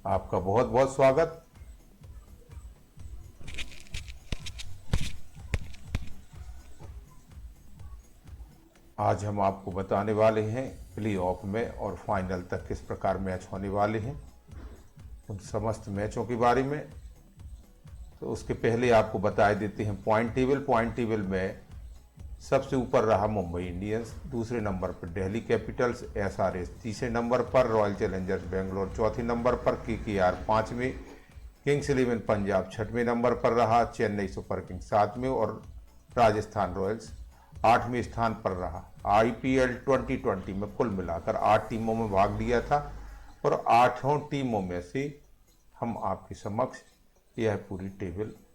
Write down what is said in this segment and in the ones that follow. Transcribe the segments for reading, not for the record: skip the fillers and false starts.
आपका बहुत बहुत स्वागत। आज हम आपको बताने वाले हैं प्ले ऑफ में और फाइनल तक किस प्रकार मैच होने वाले हैं, उन समस्त मैचों के बारे में। तो उसके पहले आपको बता देते हैं पॉइंट टेबल में सबसे ऊपर रहा मुंबई इंडियंस, दूसरे नंबर पर दिल्ली कैपिटल्स, एसआरएच तीसरे नंबर पर, रॉयल चैलेंजर्स बेंगलोर चौथे नंबर पर, केकेआर पांचवें, किंग्स इलेवन पंजाब छठवें नंबर पर रहा, चेन्नई सुपर किंग्स सातवें और राजस्थान रॉयल्स आठवें स्थान पर रहा। आईपीएल 2020 में कुल मिलाकर 8 टीमों में भाग लिया था और 8 टीमों में से हम आपके समक्ष यह पूरी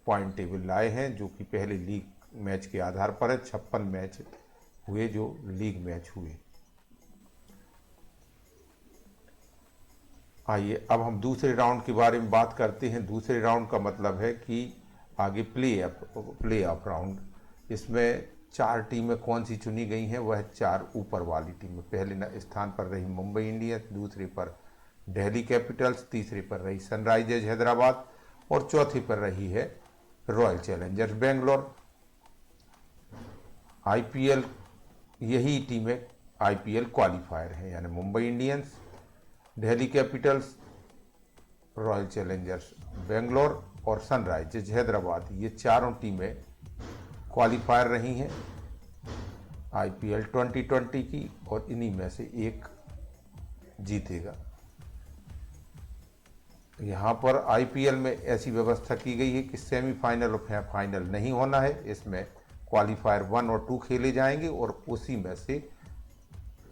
पॉइंट टेबल लाए हैं, जो कि पहले लीग मैच के आधार पर है। 56 मैच हुए जो लीग मैच हुए। आइए अब हम दूसरे राउंड के बारे में बात करते हैं। दूसरे राउंड का मतलब है कि आगे प्ले ऑफ राउंड। इसमें 4 टीमें कौन सी चुनी गई हैं, वह 4 ऊपर वाली टीमें। पहले स्थान पर रही मुंबई इंडियंस, दूसरे पर दिल्ली कैपिटल्स, तीसरे पर रही सनराइजर्स हैदराबाद और चौथे पर रही है रॉयल चैलेंजर्स बेंगलोर। आईपीएल यही टीमें आईपीएल क्वालिफायर हैं, यानी Mumbai Indians, Delhi Capitals, royal Challengers Bangalore और सनराइजर्स हैदराबाद, ये चारों टीमें क्वालिफायर रही हैं आईपीएल 2020 की, और इन्हीं में से एक जीतेगा। यहाँ पर आईपीएल में ऐसी व्यवस्था की गई है कि सेमीफाइनल और फाइनल नहीं होना है। इसमें क्वालिफायर 1 और 2 खेले जाएंगे और उसी में से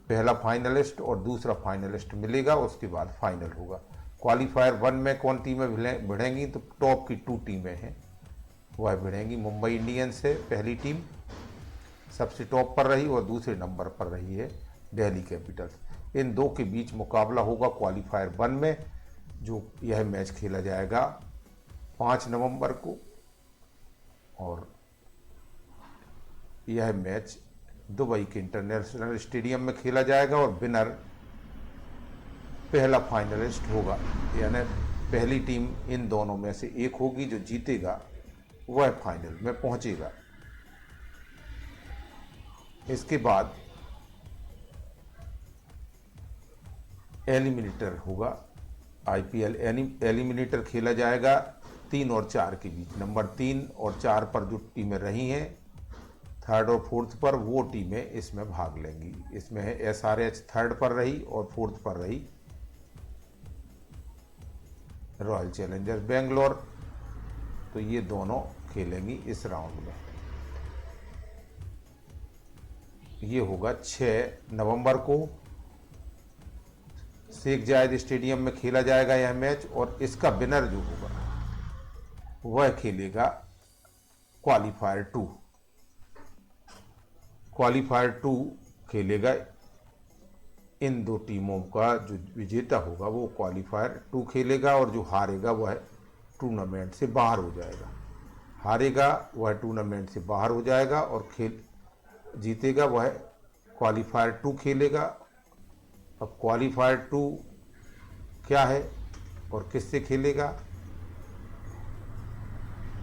पहला फाइनलिस्ट और दूसरा फाइनलिस्ट मिलेगा, उसके बाद फाइनल होगा। क्वालिफायर 1 में कौन टीमें भिड़ेंगी, तो टॉप की 2 टीमें हैं वह भिड़ेंगी। मुंबई इंडियंस है पहली टीम, सबसे टॉप पर रही, और दूसरे नंबर पर रही है दिल्ली कैपिटल्स। इन दो के बीच मुकाबला होगा क्वालिफायर 1 में, जो यह मैच खेला जाएगा 5 नवंबर को, और यह मैच दुबई के इंटरनेशनल स्टेडियम में खेला जाएगा और विनर पहला फाइनलिस्ट होगा। यानी पहली टीम इन दोनों में से एक होगी, जो जीतेगा वह फाइनल में पहुंचेगा। इसके बाद एलिमिनेटर होगा। आईपीएल एलिमिनेटर खेला जाएगा 3 और 4 के बीच। नंबर 3 और 4 पर जो टीमें रही हैं, थर्ड और फोर्थ पर, वो टीमें इसमें भाग लेंगी। इसमें है एसआरएच थर्ड पर रही और फोर्थ पर रही रॉयल चैलेंजर्स बेंगलोर। तो ये दोनों खेलेंगी इस राउंड में। ये होगा 6 नवंबर को, शेख जायद स्टेडियम में खेला जाएगा यह मैच, और इसका विनर जो होगा वह खेलेगा क्वालिफायर 2। क्वालिफायर 2 खेलेगा। इन दो टीमों का जो विजेता होगा वो क्वालिफायर 2 खेलेगा, और जो हारेगा वह टूर्नामेंट से बाहर हो जाएगा। हारेगा वह टूर्नामेंट से बाहर हो जाएगा, और जीतेगा वह क्वालिफायर 2 खेलेगा। अब क्वालिफायर 2 क्या है और किससे खेलेगा,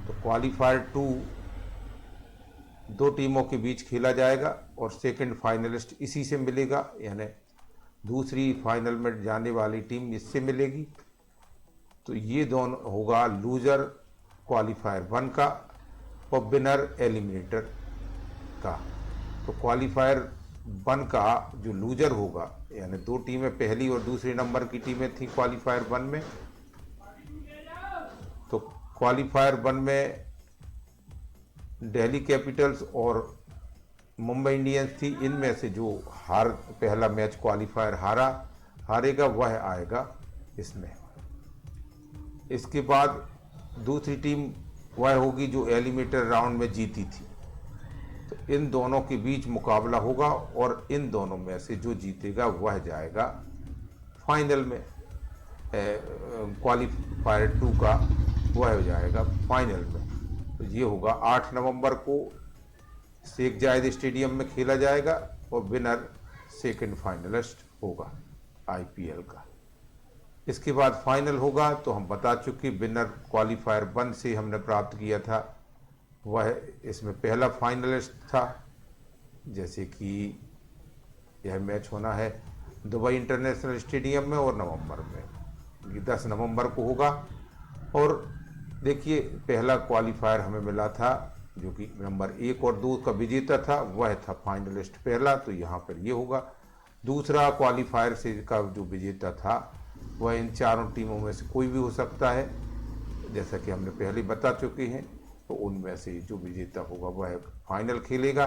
तो क्वालिफायर 2 2 टीमों के बीच खेला जाएगा और सेकंड फाइनलिस्ट इसी से मिलेगा, यानी दूसरी फाइनल में जाने वाली टीम इससे मिलेगी। तो ये दोनों होगा लूजर क्वालिफायर 1 का और विनर एलिमिनेटर का। तो क्वालिफायर 1 का जो लूजर होगा, यानी 2 टीमें पहली और दूसरे नंबर की टीमें थी क्वालिफायर 1 में, तो क्वालिफायर 1 में दिल्ली कैपिटल्स और मुंबई इंडियंस थी। इनमें से जो पहला मैच क्वालिफायर हारेगा वह आएगा इसमें। इसके बाद दूसरी टीम वह होगी जो एलिमिनेटर राउंड में जीती थी। तो इन दोनों के बीच मुकाबला होगा और इन दोनों में से जो जीतेगा वह जाएगा फाइनल में। क्वालिफायर 2 का वह हो जाएगा फाइनल में। तो ये होगा 8 नवंबर को, शेख जायद स्टेडियम में खेला जाएगा और विनर सेकंड फाइनलिस्ट होगा आईपीएल का। इसके बाद फाइनल होगा। तो हम बता चुके विनर क्वालिफायर 1 से हमने प्राप्त किया था, वह इसमें पहला फाइनलिस्ट था। जैसे कि यह मैच होना है दुबई इंटरनेशनल स्टेडियम में और नवंबर में, ये 10 नवंबर को होगा। और देखिए पहला क्वालिफायर हमें मिला था जो कि नंबर 1 और 2 का विजेता था, वह था फाइनलिस्ट पहला, तो यहाँ पर ये होगा। दूसरा क्वालिफायर से का जो विजेता था वह इन चारों टीमों में से कोई भी हो सकता है, जैसा कि हमने पहले बता चुके हैं। तो उनमें से जो विजेता होगा वह फाइनल खेलेगा।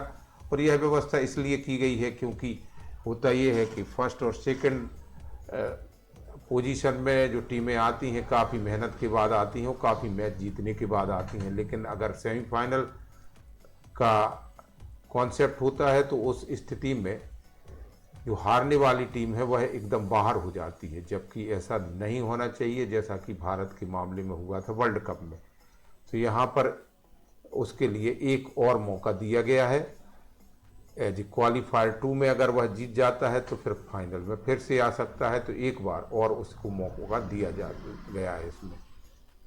और यह व्यवस्था इसलिए की गई है क्योंकि होता ये है कि फर्स्ट और सेकंड पोजीशन में जो टीमें आती हैं काफ़ी मेहनत के बाद आती हैं और काफ़ी मैच जीतने के बाद आती हैं, लेकिन अगर सेमीफाइनल का कॉन्सेप्ट होता है तो उस स्थिति में जो हारने वाली टीम है वह एकदम बाहर हो जाती है, जबकि ऐसा नहीं होना चाहिए जैसा कि भारत के मामले में हुआ था वर्ल्ड कप में। तो यहाँ पर उसके लिए एक और मौका दिया गया है। एज क्वालिफायर 2 में अगर वह जीत जाता है तो फिर फाइनल में फिर से आ सकता है, तो एक बार और उसको मौका दिया गया है इसमें,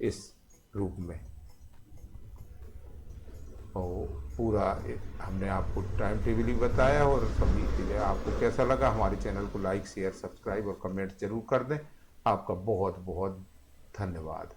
इस रूप में। और पूरा हमने आपको टाइम टेबल भी बताया और सभी चीज़ें। आपको कैसा लगा? हमारे चैनल को लाइक शेयर सब्सक्राइब और कमेंट जरूर कर दें। आपका बहुत बहुत धन्यवाद।